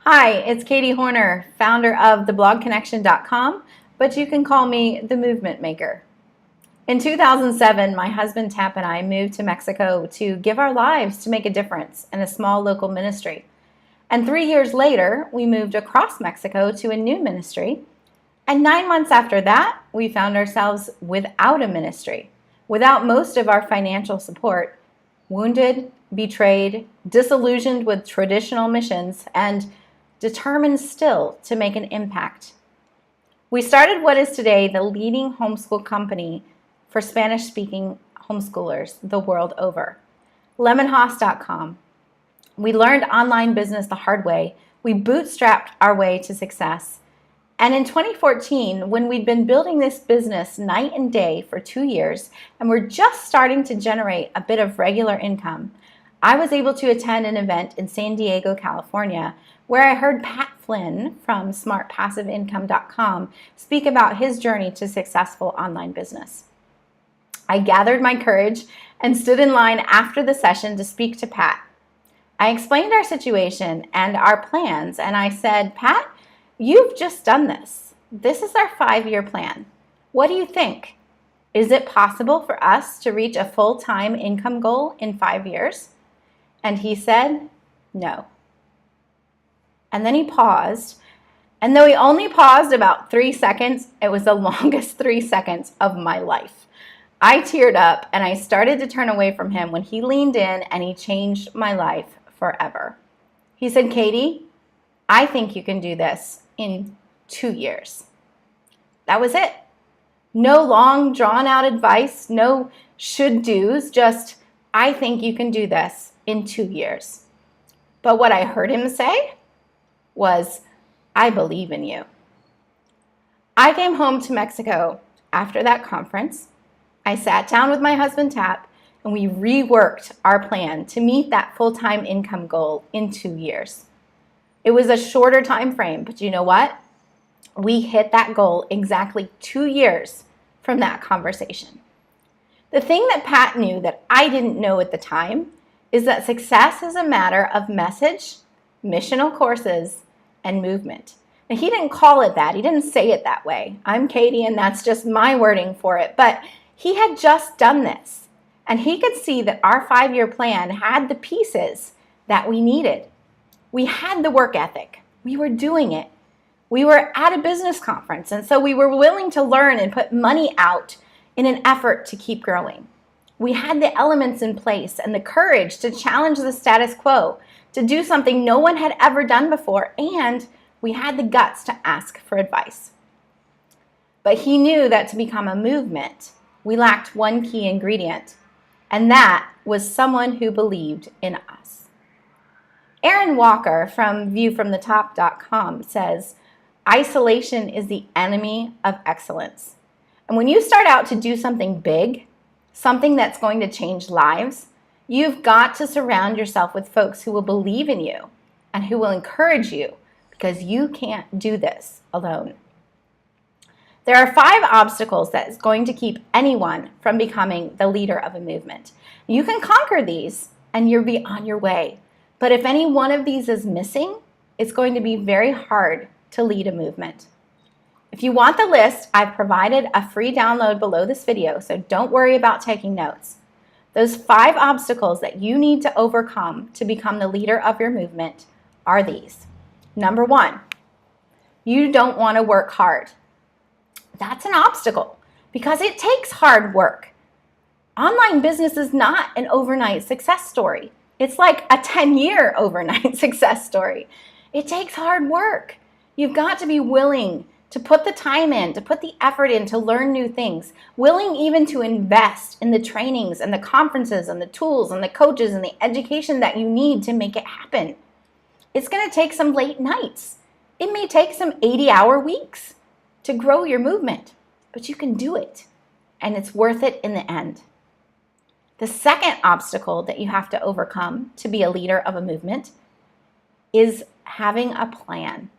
Hi, it's Katie Hornor, founder of theblogconnection.com, but you can call me the Movement Maker. In 2007, my husband Tap and I moved to Mexico to give our lives to make a difference in a small local ministry. And 3 years later, we moved across Mexico to a new ministry. And 9 months after that, we found ourselves without a ministry, without most of our financial support, wounded, betrayed, disillusioned with traditional missions, and determined still to make an impact. We started what is today the leading homeschool company for Spanish-speaking homeschoolers the world over, lemonhaus.com. We learned online business the hard way. We bootstrapped our way to success. And in 2014, when we'd been building this business night and day for 2 years, and we're just starting to generate a bit of regular income, I was able to attend an event in San Diego, California, where I heard Pat Flynn from smartpassiveincome.com speak about his journey to successful online business. I gathered my courage and stood in line after the session to speak to Pat. I explained our situation and our plans, and I said, Pat, you've just done this. This is our 5-year plan. What do you think? Is it possible for us to reach a full-time income goal in 5 years? And he said, no. And then he paused, and though he only paused about 3 seconds, it was the longest 3 seconds of my life. I teared up, and I started to turn away from him when he leaned in and he changed my life forever. He said, Katie, I think you can do this in 2 years. That was it. No long, drawn-out advice, no should-dos, just, I think you can do this in 2 years. But what I heard him say was, I believe in you. I came home to Mexico after that conference. I sat down with my husband Tap, and we reworked our plan to meet that full-time income goal in 2 years. It was a shorter time frame, but you know what? We hit that goal exactly 2 years from that conversation. The thing that Pat knew that I didn't know at the time is that success is a matter of message, missional courses, and movement. Now, he didn't call it that. He didn't say it that way. I'm Katie, and that's just my wording for it. But he had just done this, and he could see that our 5-year plan had the pieces that we needed. We had the work ethic. We were doing it. We were at a business conference, and so we were willing to learn and put money out in an effort to keep growing. We had the elements in place and the courage to challenge the status quo, to do something no one had ever done before, and we had the guts to ask for advice. But he knew that to become a movement, we lacked one key ingredient, and that was someone who believed in us. Aaron Walker from viewfromthetop.com says, isolation is the enemy of excellence. And when you start out to do something big, something that's going to change lives, you've got to surround yourself with folks who will believe in you and who will encourage you, because you can't do this alone. There are 5 obstacles that is going to keep anyone from becoming the leader of a movement. You can conquer these and you'll be on your way. But if any one of these is missing, it's going to be very hard to lead a movement. If you want the list, I've provided a free download below this video, so don't worry about taking notes. Those 5 obstacles that you need to overcome to become the leader of your movement are these. Number 1, you don't want to work hard. That's an obstacle because it takes hard work. Online business is not an overnight success story. It's like a 10-year overnight success story. It takes hard work. You've got to be willing to put the time in, to put the effort in to learn new things, willing even to invest in the trainings and the conferences and the tools and the coaches and the education that you need to make it happen. It's going to take some late nights. It may take some 80-hour weeks to grow your movement, but you can do it, and it's worth it in the end. The second obstacle that you have to overcome to be a leader of a movement is having a plan.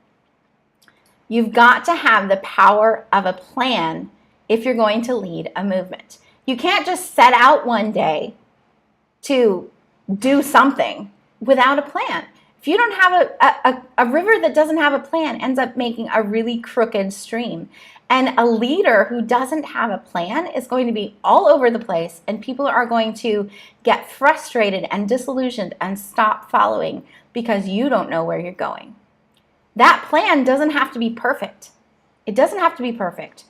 You've got to have the power of a plan if you're going to lead a movement. You can't just set out one day to do something without a plan. If you don't have a river that doesn't have a plan ends up making a really crooked stream. And a leader who doesn't have a plan is going to be all over the place, and people are going to get frustrated and disillusioned and stop following because you don't know where you're going. That plan doesn't have to be perfect. It doesn't have to be perfect.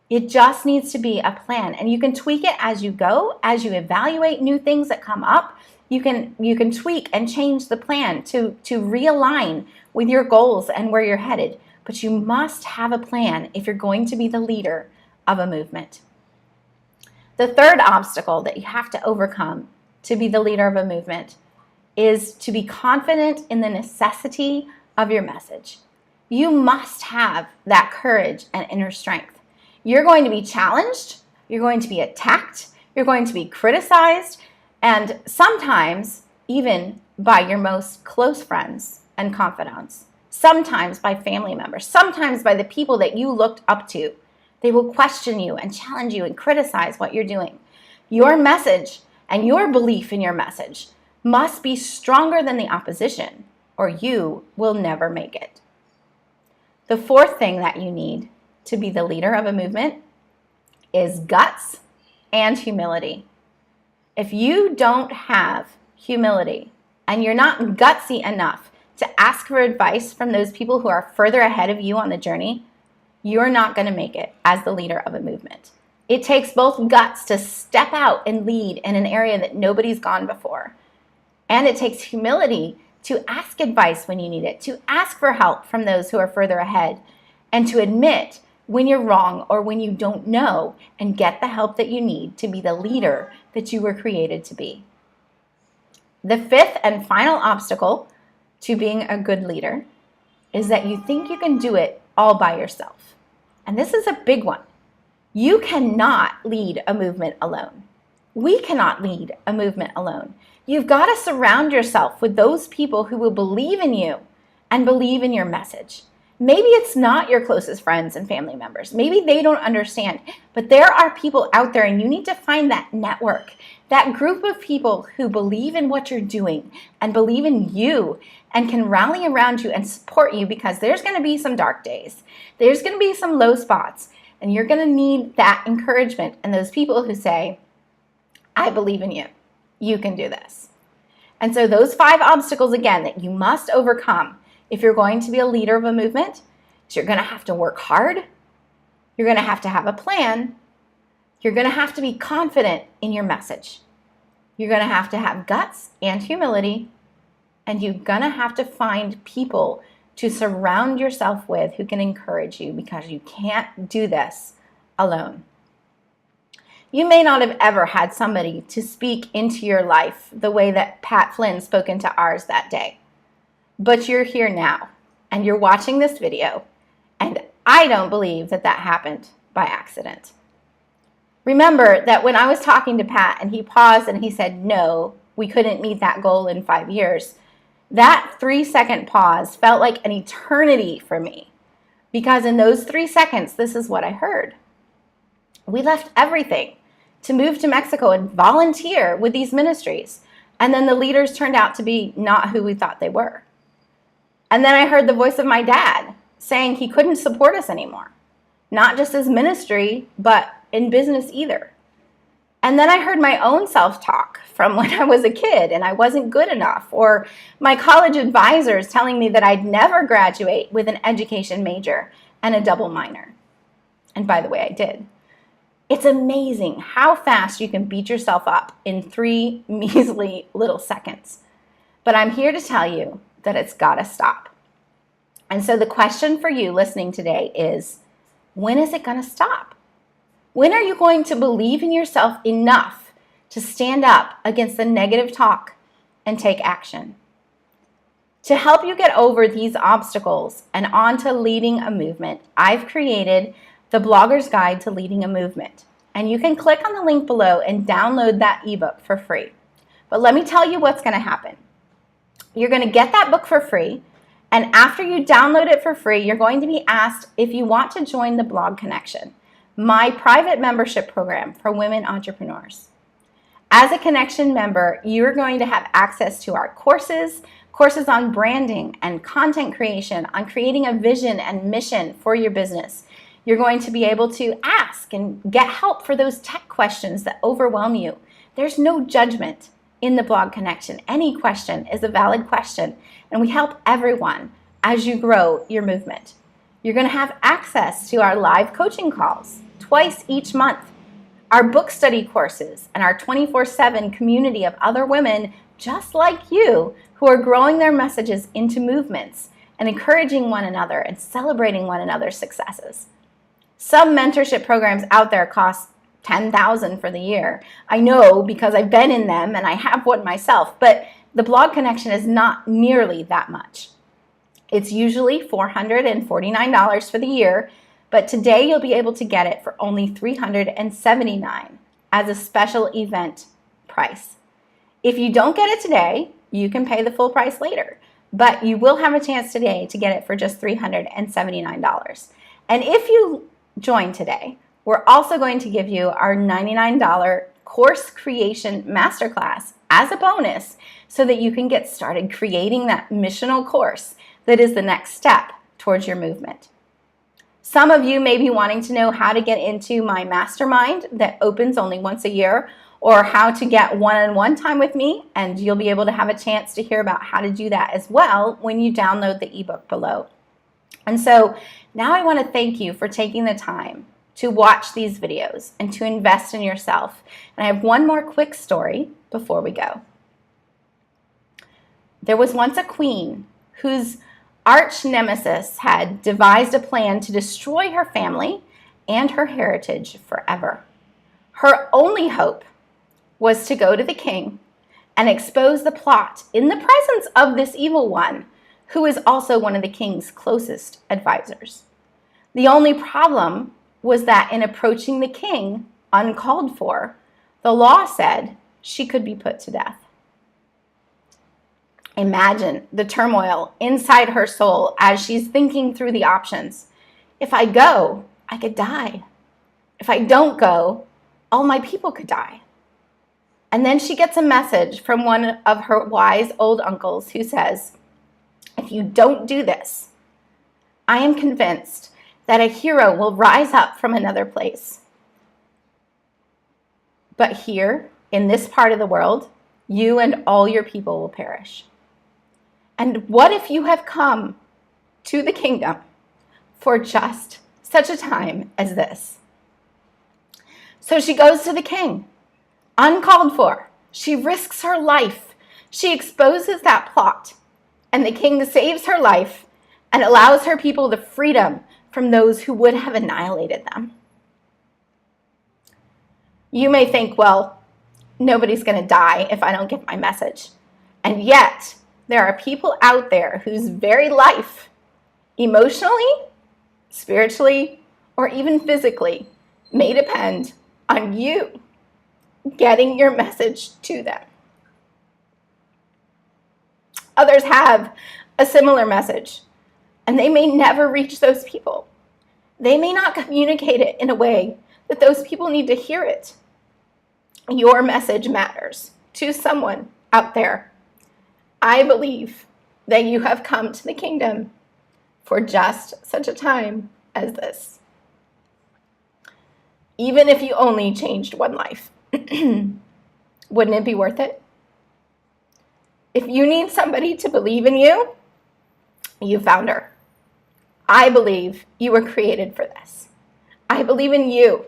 It just needs to be a plan, and you can tweak it as you go, as you evaluate new things that come up. You can tweak and change the plan to realign with your goals and where you're headed. But you must have a plan if you're going to be the leader of a movement. The third obstacle that you have to overcome to be the leader of a movement is to be confident in the necessity of your message. You must have that courage and inner strength. You're going to be challenged, you're going to be attacked, you're going to be criticized, and sometimes even by your most close friends and confidants. Sometimes by family members, sometimes by the people that you looked up to. They will question you and challenge you and criticize what you're doing. Your message and your belief in your message must be stronger than the opposition, or you will never make it. The fourth thing that you need to be the leader of a movement is guts and humility. If you don't have humility and you're not gutsy enough to ask for advice from those people who are further ahead of you on the journey, you're not going to make it as the leader of a movement. It takes both guts to step out and lead in an area that nobody's gone before. And it takes humility to ask advice when you need it, to ask for help from those who are further ahead, and to admit when you're wrong or when you don't know and get the help that you need to be the leader that you were created to be. The fifth and final obstacle to being a good leader is that you think you can do it all by yourself. And this is a big one. You cannot lead a movement alone. We cannot lead a movement alone. You've got to surround yourself with those people who will believe in you and believe in your message. Maybe it's not your closest friends and family members. Maybe they don't understand, but there are people out there, and you need to find that network, that group of people who believe in what you're doing and believe in you and can rally around you and support you, because there's going to be some dark days. There's going to be some low spots, and you're going to need that encouragement and those people who say, I believe in you. You can do this. And so those 5 obstacles, again, that you must overcome if you're going to be a leader of a movement, is you're going to have to work hard. You're going to have a plan. You're going to have to be confident in your message. You're going to have guts and humility. And you're going to have to find people to surround yourself with who can encourage you, because you can't do this alone. You may not have ever had somebody to speak into your life the way that Pat Flynn spoke into ours that day. But you're here now, and you're watching this video, and I don't believe that happened by accident. Remember that when I was talking to Pat and he paused and he said, no, we couldn't meet that goal in 5 years, that 3-second pause felt like an eternity for me, because in those 3 seconds, this is what I heard. We left everything to move to Mexico and volunteer with these ministries, and then the leaders turned out to be not who we thought they were. And then I heard the voice of my dad saying he couldn't support us anymore, not just as ministry, but in business either. And then I heard my own self-talk from when I was a kid and I wasn't good enough, or my college advisors telling me that I'd never graduate with an education major and a double minor. And by the way, I did. It's amazing how fast you can beat yourself up in 3 measly little seconds. But I'm here to tell you that it's got to stop. And so the question for you listening today is, when is it going to stop? When are you going to believe in yourself enough to stand up against the negative talk and take action? To help you get over these obstacles and on to leading a movement, I've created the Blogger's Guide to Leading a Movement. And you can click on the link below and download that ebook for free. But let me tell you what's going to happen. You're going to get that book for free. And after you download it for free, you're going to be asked if you want to join the Blog Connection, my private membership program for women entrepreneurs. As a Connection member, you're going to have access to our courses, courses on branding and content creation, on creating a vision and mission for your business. You're going to be able to ask and get help for those tech questions that overwhelm you. There's no judgment in the Blog Connection. Any question is a valid question, and we help everyone as you grow your movement. You're going to have access to our live coaching calls twice each month, our book study courses, and our 24/7 community of other women just like you who are growing their messages into movements and encouraging one another and celebrating one another's successes. Some mentorship programs out there cost $10,000 for the year. I know because I've been in them and I have one myself, but the Blog Connection is not nearly that much. It's usually $449 for the year, but today you'll be able to get it for only $379 as a special event price. If you don't get it today, you can pay the full price later, but you will have a chance today to get it for just $379. And if you join today, we're also going to give you our $99 course creation masterclass as a bonus so that you can get started creating that missional course that is the next step towards your movement. Some of you may be wanting to know how to get into my mastermind that opens only once a year, or how to get one-on-one time with me, and you'll be able to have a chance to hear about how to do that as well when you download the ebook below. And so now I want to thank you for taking the time to watch these videos and to invest in yourself. And I have one more quick story before we go. There was once a queen whose arch nemesis had devised a plan to destroy her family and her heritage forever. Her only hope was to go to the king and expose the plot in the presence of this evil one, who is also one of the king's closest advisors. The only problem was that in approaching the king uncalled for, the law said she could be put to death. Imagine the turmoil inside her soul as she's thinking through the options. If I go, I could die. If I don't go, all my people could die. And then she gets a message from one of her wise old uncles who says, if you don't do this, I am convinced that a hero will rise up from another place. But here, in this part of the world, you and all your people will perish. And what if you have come to the kingdom for just such a time as this? So she goes to the king, uncalled for. She risks her life. She exposes that plot, and the king saves her life and allows her people the freedom from those who would have annihilated them. You may think, well, nobody's going to die if I don't give my message. And yet, there are people out there whose very life, emotionally, spiritually, or even physically, may depend on you getting your message to them. Others have a similar message, and they may never reach those people. They may not communicate it in a way that those people need to hear it. Your message matters to someone out there. I believe that you have come to the kingdom for just such a time as this. Even if you only changed one life, wouldn't it be worth it? If you need somebody to believe in you, you found her. I believe you were created for this. I believe in you.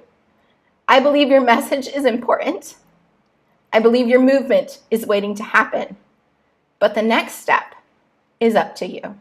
I believe your message is important. I believe your movement is waiting to happen. But the next step is up to you.